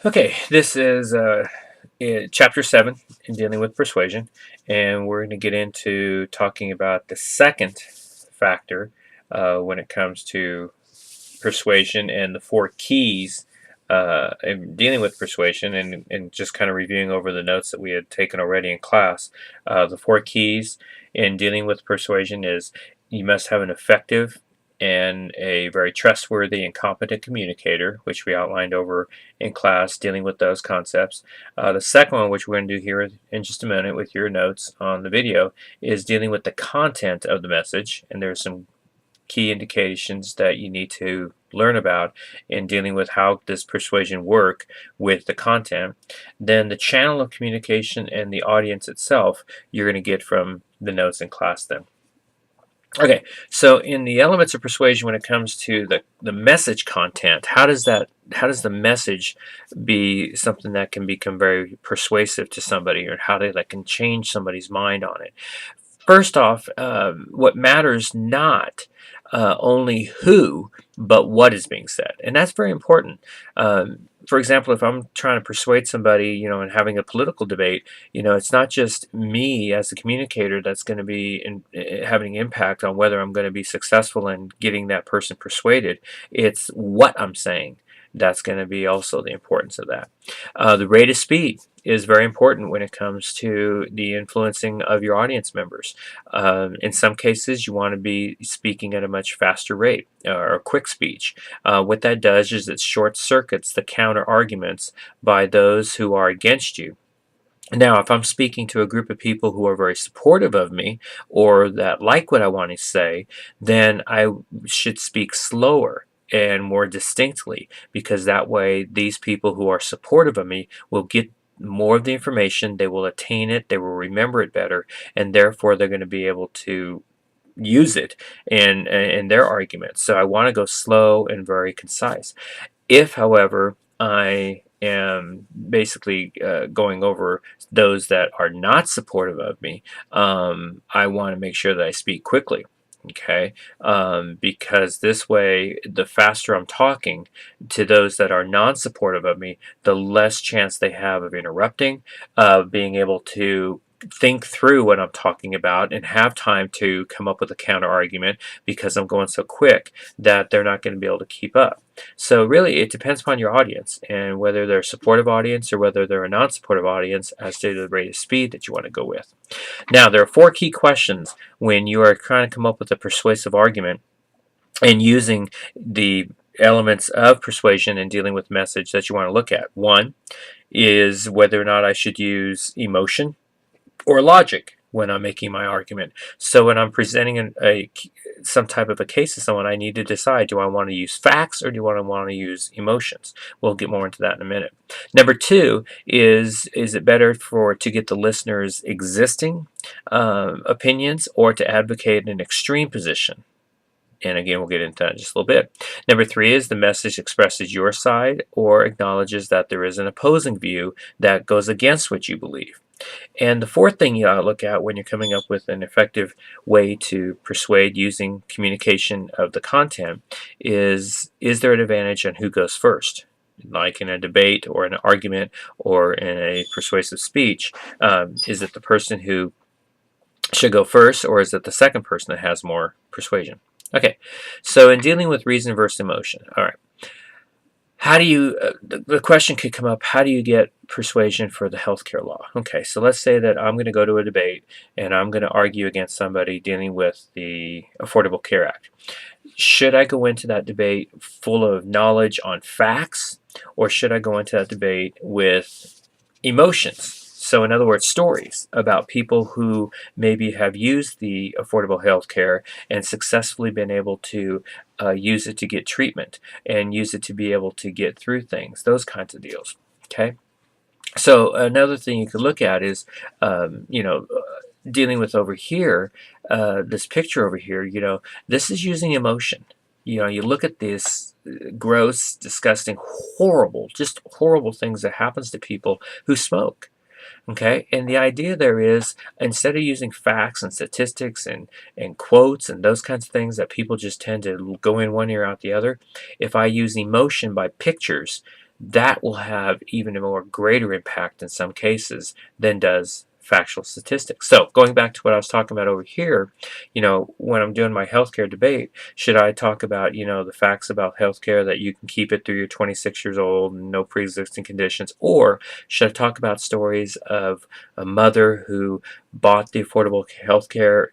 Okay, this is chapter 7 in dealing with persuasion, and we're going to get into talking about the second factor when it comes to persuasion and the four keys in dealing with persuasion, and just kind of reviewing over the notes that we had taken already in class. The four keys in dealing with persuasion is you must have an effective and a very trustworthy and competent communicator, which we outlined over in class dealing with those concepts. The second one, which we're going to do here in just a minute with your notes on the video, is dealing with the content of the message, and there's some key indications that you need to learn about in dealing with how does persuasion work with the content. Then the channel of communication and the audience itself you're going to get from the notes in class then. Okay, so in the elements of persuasion, when it comes to the message content, how does the message be something that can become very persuasive to somebody, or how that can change somebody's mind on it? First off, what matters not only who, but what is being said, and that's very important. For example, if I'm trying to persuade somebody, and having a political debate, it's not just me as a communicator that's going to be having impact on whether I'm going to be successful in getting that person persuaded. It's what I'm saying that's going to be also the importance of that. The rate of speed is very important when it comes to the influencing of your audience members. In some cases, you want to be speaking at a much faster rate or a quick speech. What that does is it short circuits the counter arguments by those who are against you. Now, if I'm speaking to a group of people who are very supportive of me or that like what I want to say, then I should speak slower and more distinctly, because that way these people who are supportive of me will get more of the information, they will attain it, they will remember it better, and therefore they're going to be able to use it in their arguments. So I want to go slow and very concise. If, however, I am basically going over those that are not supportive of me, I want to make sure that I speak quickly. Okay, because this way, the faster I'm talking to those that are non-supportive of me, the less chance they have of interrupting, being able to think through what I'm talking about and have time to come up with a counter argument, because I'm going so quick that they're not going to be able to keep up. So really, it depends upon your audience and whether they're a supportive audience or whether they're a non-supportive audience as to the rate of speed that you want to go with. Now, there are four key questions when you are trying to come up with a persuasive argument and using the elements of persuasion and dealing with message that you want to look at. One is whether or not I should use emotion or logic when I'm making my argument. So when I'm presenting some type of a case to someone, I need to decide, do I want to use facts or do I want to use emotions? We'll get more into that in a minute. Number two is it better to get the listener's existing opinions or to advocate an extreme position? And again, we'll get into that in just a little bit. Number three is the message expresses your side or acknowledges that there is an opposing view that goes against what you believe. And the fourth thing you ought to look at when you're coming up with an effective way to persuade using communication of the content is there an advantage on who goes first? Like in a debate or an argument or in a persuasive speech, is it the person who should go first, or is it the second person that has more persuasion? Okay, so in dealing with reason versus emotion, all right. How do you, the question could come up, how do you get persuasion for the healthcare law? Okay, so let's say that I'm going to go to a debate and I'm going to argue against somebody dealing with the Affordable Care Act. Should I go into that debate full of knowledge on facts, or should I go into that debate with emotions? So in other words, stories about people who maybe have used the affordable health care and successfully been able to use it to get treatment and use it to be able to get through things, those kinds of deals. Okay. So another thing you could look at is, dealing with over here, this picture over here, this is using emotion. You look at this gross, disgusting, horrible, just horrible things that happens to people who smoke. Okay, and the idea there is, instead of using facts and statistics and quotes and those kinds of things that people just tend to go in one ear out the other, if I use emotion by pictures, that will have even a more greater impact in some cases than does factual statistics. So going back to what I was talking about over here, when I'm doing my healthcare debate, should I talk about, the facts about healthcare, that you can keep it through you're 26 years old and no pre-existing conditions, or should I talk about stories of a mother who bought the affordable healthcare,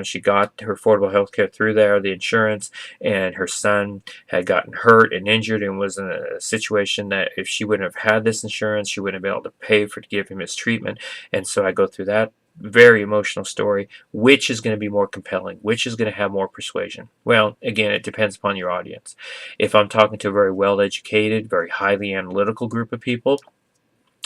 she got her affordable healthcare through the insurance, and her son had gotten hurt and injured and was in a situation that if she wouldn't have had this insurance, she wouldn't have been able to pay to give him his treatment. And so I go through that very emotional story. Which is going to be more compelling? Which is going to have more persuasion? Well, again, it depends upon your audience. If I'm talking to a very well-educated, very highly analytical group of people,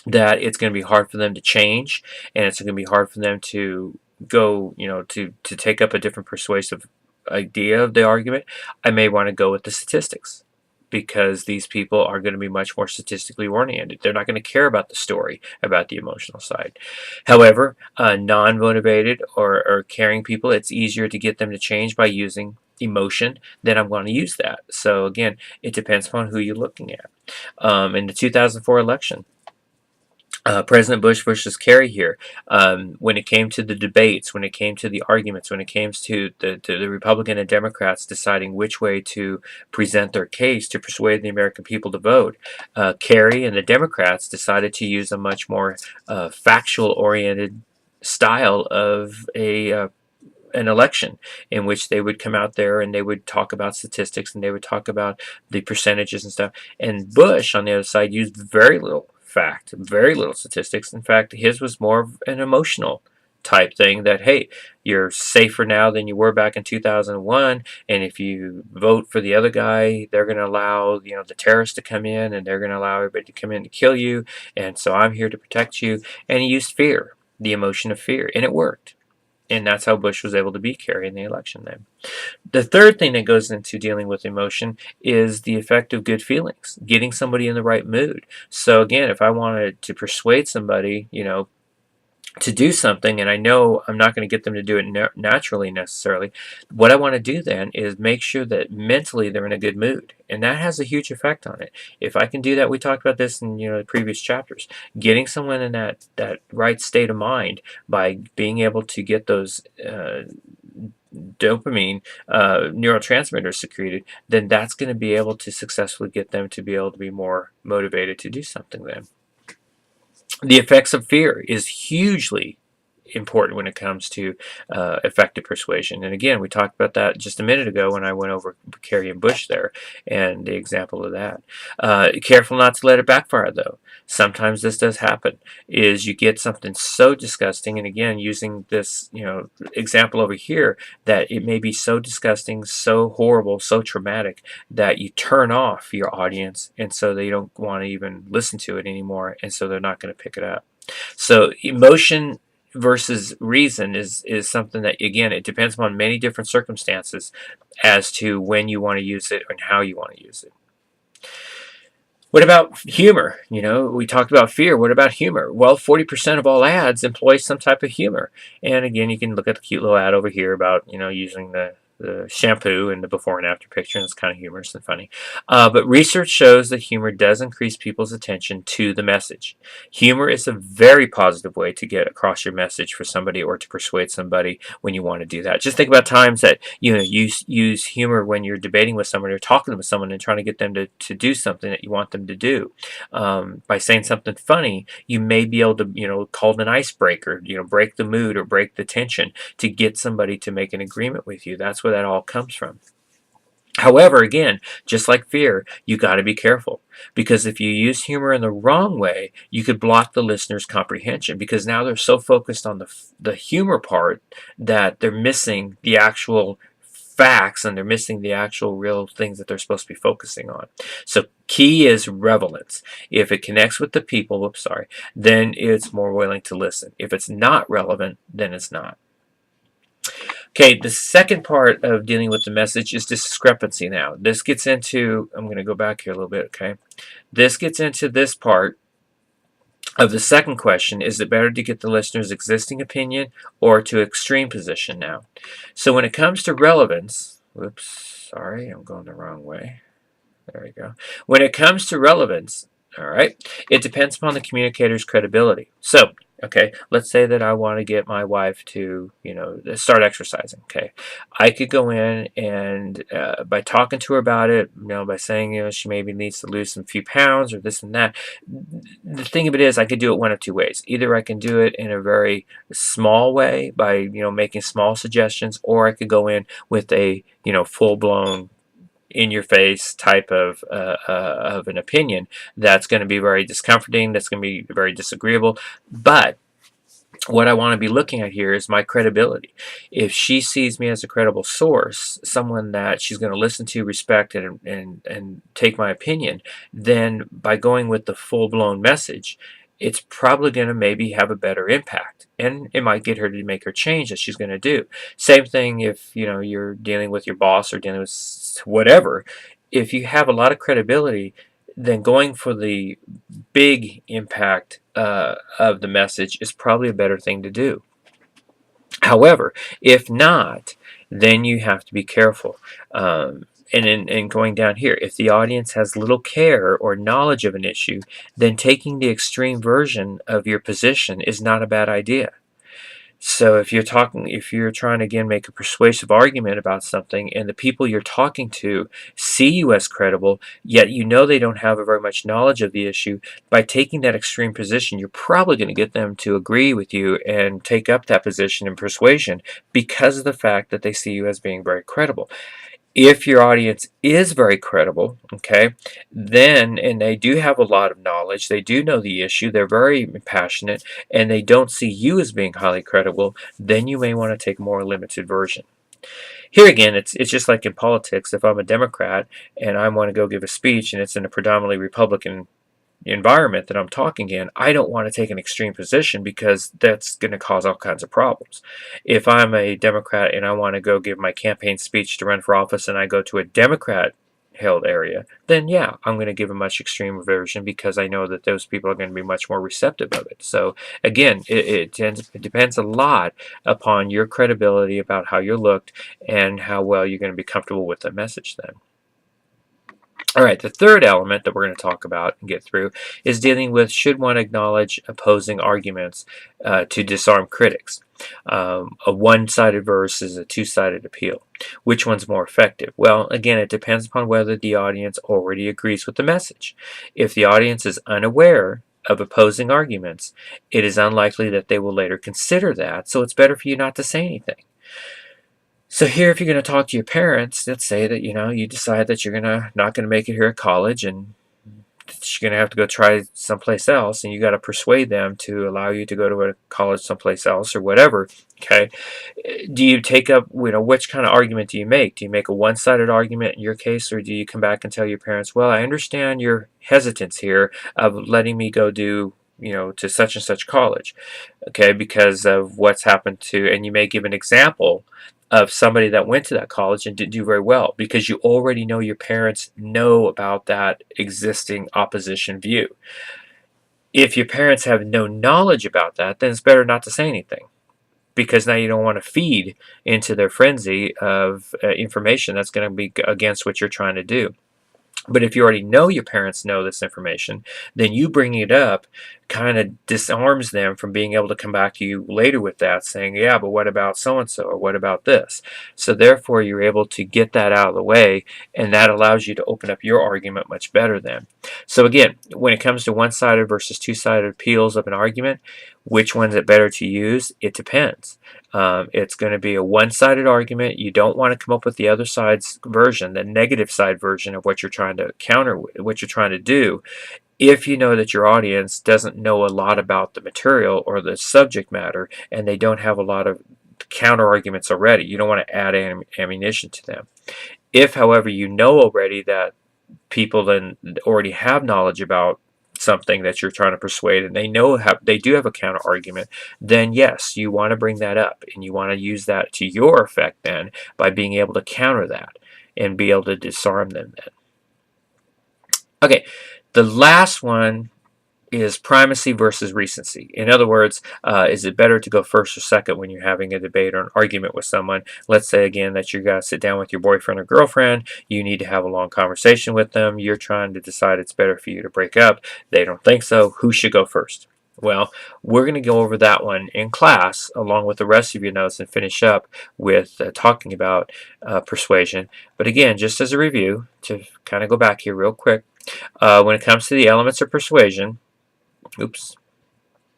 that it's going to be hard for them to change, and it's going to be hard for them to go, to take up a different persuasive idea of the argument, I may want to go with the statistics, because these people are going to be much more statistically oriented. They're not going to care about the story, about the emotional side. However, non-motivated or caring people, it's easier to get them to change by using emotion. Then I'm going to use that. So again, it depends upon who you're looking at. In the 2004 election, President Bush versus Kerry here. When it came to the debates, when it came to the arguments, when it came to the Republican and Democrats deciding which way to present their case to persuade the American people to vote, Kerry and the Democrats decided to use a much more factual-oriented style of an election, in which they would come out there and they would talk about statistics and they would talk about the percentages and stuff. And Bush, on the other side, used very little fact, very little statistics. In fact, his was more of an emotional type thing, that, hey, you're safer now than you were back in 2001, and if you vote for the other guy, they're going to allow the terrorists to come in, and they're going to allow everybody to come in to kill you, and so I'm here to protect you. And he used fear, the emotion of fear, and it worked. And that's how Bush was able to beat Kerry in the election then. The third thing that goes into dealing with emotion is the effect of good feelings, getting somebody in the right mood. So again, if I wanted to persuade somebody, to do something, and I know I'm not going to get them to do it naturally necessarily, what I want to do then is make sure that mentally they're in a good mood, and that has a huge effect on it. If I can do that, we talked about this in the previous chapters, getting someone in that right state of mind by being able to get those dopamine neurotransmitters secreted, then that's going to be able to successfully get them to be able to be more motivated to do something then. The effects of fear is hugely important when it comes to effective persuasion. And again, we talked about that just a minute ago when I went over Kerry and Bush there and the example of that. Careful not to let it backfire, though. Sometimes this does happen, is you get something so disgusting, and again, using this example over here, that it may be so disgusting, so horrible, so traumatic, that you turn off your audience, and so they don't want to even listen to it anymore, and so they're not going to pick it up. So emotion versus reason is something that, again, it depends upon many different circumstances as to when you want to use it and how you want to use it. What about humor? We talked about fear. What about humor? Well, 40% of all ads employ some type of humor. And again, you can look at the cute little ad over here about using the shampoo and the before and after picture, and it's kind of humorous and funny. But research shows that humor does increase people's attention to the message. Humor is a very positive way to get across your message for somebody, or to persuade somebody when you want to do that. Just think about times that you use humor when you're debating with someone or talking with someone and trying to get them to do something that you want them to do. By saying something funny, you may be able to call it an icebreaker, break the mood or break the tension to get somebody to make an agreement with you. That's where that all comes from. However, again, just like fear, you got to be careful, because if you use humor in the wrong way, you could block the listener's comprehension, because now they're so focused on the humor part that they're missing the actual facts, and they're missing the actual real things that they're supposed to be focusing on. So key is relevance. If it connects with the people, then it's more willing to listen. If it's not relevant, then it's not. Okay, the second part of dealing with the message is discrepancy now. This gets into, I'm going to go back here a little bit, okay? This gets into this part of the second question: is it better to get the listener's existing opinion or to extreme position now? So when it comes to relevance, whoops, sorry, I'm going the wrong way. There we go. When it comes to relevance, All right. It depends upon the communicator's credibility. So, okay, let's say that I want to get my wife to, start exercising. Okay, I could go in and by talking to her about it, by saying, she maybe needs to lose some few pounds or this and that. The thing of it is, I could do it one of two ways. Either I can do it in a very small way by, making small suggestions, or I could go in with a, full blown in your face type of an opinion that's going to be very discomforting, that's going to be very disagreeable. But what I want to be looking at here is my credibility. If she sees me as a credible source, someone that she's going to listen to, respect, and take my opinion, then by going with the full-blown message, it's probably going to maybe have a better impact, and it might get her to make her change that she's going to do. Same thing if you're dealing with your boss or dealing with whatever. If you have a lot of credibility, then going for the big impact of the message is probably a better thing to do. However, if not, then you have to be careful. And in going down here, if the audience has little care or knowledge of an issue, then taking the extreme version of your position is not a bad idea. So if you're trying to again make a persuasive argument about something, and the people you're talking to see you as credible, yet they don't have a very much knowledge of the issue, by taking that extreme position, you're probably going to get them to agree with you and take up that position in persuasion because of the fact that they see you as being very credible. If your audience is very credible, okay, then, and they do have a lot of knowledge, they do know the issue, they're very passionate, and they don't see you as being highly credible, then you may want to take a more limited version. Here again, it's just like in politics. If I'm a Democrat and I want to go give a speech and it's in a predominantly Republican environment that I'm talking in, I don't want to take an extreme position because that's going to cause all kinds of problems. If I'm a Democrat and I want to go give my campaign speech to run for office and I go to a Democrat held area, then yeah, I'm going to give a much extreme version because I know that those people are going to be much more receptive of it. So again, it depends a lot upon your credibility about how you're looked and how well you're going to be comfortable with the message then. All right, the third element that we're going to talk about and get through is dealing with should one acknowledge opposing arguments to disarm critics. A one-sided versus a two-sided appeal. Which one's more effective? Well, again, it depends upon whether the audience already agrees with the message. If the audience is unaware of opposing arguments, it is unlikely that they will later consider that, so it's better for you not to say anything. So here, if you're going to talk to your parents, let's say that you decide that you're not going to make it here at college, and you're going to have to go try someplace else, and you got to persuade them to allow you to go to a college someplace else or whatever. Okay, do you take up which kind of argument do you make? Do you make a one-sided argument in your case, or do you come back and tell your parents, well, I understand your hesitance here of letting me go do to such and such college, okay, because of what's happened to, and you may give an example of somebody that went to that college and didn't do very well because you already know your parents know about that existing opposition view. If your parents have no knowledge about that, then it's better not to say anything because now you don't want to feed into their frenzy of information that's going to be against what you're trying to do. But if you already know your parents know this information, then you bringing it up kind of disarms them from being able to come back to you later with that, saying, yeah, but what about so-and-so, or what about this? So therefore, you're able to get that out of the way, and that allows you to open up your argument much better then. So again, when it comes to one-sided versus two-sided appeals of an argument, which one's it better to use? It depends. It's going to be a one-sided argument. You don't want to come up with the other side's version, the negative side version of what you're trying to counter, what you're trying to do, if you know that your audience doesn't know a lot about the material or the subject matter and they don't have a lot of counter arguments already. You don't want to add ammunition to them. If, however, you know already that people then already have knowledge about something that you're trying to persuade and they do have a counter argument, then yes, you want to bring that up and you want to use that to your effect then by being able to counter that and be able to disarm them then. Okay, the last one is primacy versus recency. In other words, is it better to go first or second when you're having a debate or an argument with someone? Let's say again that you got to sit down with your boyfriend or girlfriend. You need to have a long conversation with them. You're trying to decide it's better for you to break up. They don't think so. Who should go first? Well, we're going to go over that one in class along with the rest of your notes and finish up with talking about persuasion. But again, just as a review, to kind of go back here real quick, when it comes to the elements of persuasion, oops,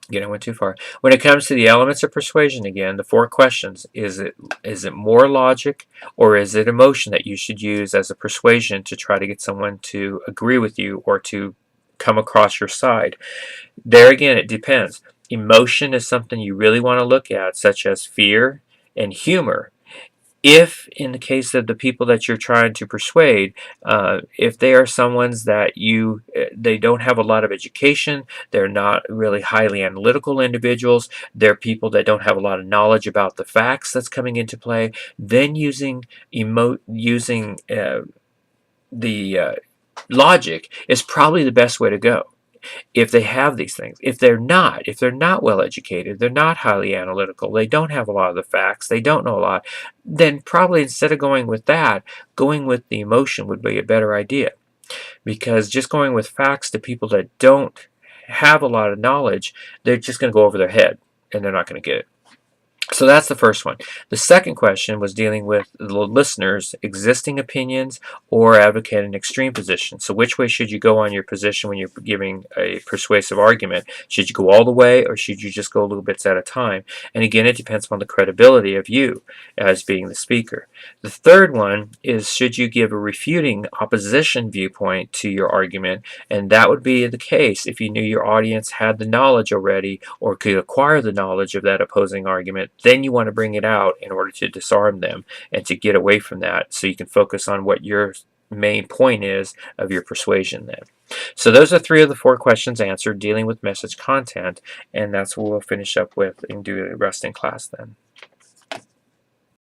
again, I went too far. When it comes to the elements of persuasion, again, the 4 questions: is it more logic or is it emotion that you should use as a persuasion to try to get someone to agree with you or to come across your side? There again, it depends. Emotion is something you really want to look at, such as fear and humor. If, in the case of the people that you're trying to persuade, if they are someones that they don't have a lot of education, they're not really highly analytical individuals, they're people that don't have a lot of knowledge about the facts that's coming into play, then using the logic is probably the best way to go. If they have these things. If they're not well educated, they're not highly analytical, they don't have a lot of the facts, they don't know a lot, then probably instead of going with that, going with the emotion would be a better idea. Because just going with facts to people that don't have a lot of knowledge, they're just going to go over their head and they're not going to get it. So that's the first one. The second question was dealing with the listener's existing opinions or advocating an extreme position. So which way should you go on your position when you're giving a persuasive argument? Should you go all the way or should you just go little bits at a time? And again, it depends on the credibility of you as being the speaker. The third one is, should you give a refuting opposition viewpoint to your argument? And that would be the case if you knew your audience had the knowledge already or could acquire the knowledge of that opposing argument. Then you want to bring it out in order to disarm them and to get away from that so you can focus on what your main point is of your persuasion then. So those are 3 of the 4 questions answered dealing with message content, and that's what we'll finish up with and do the rest in class then.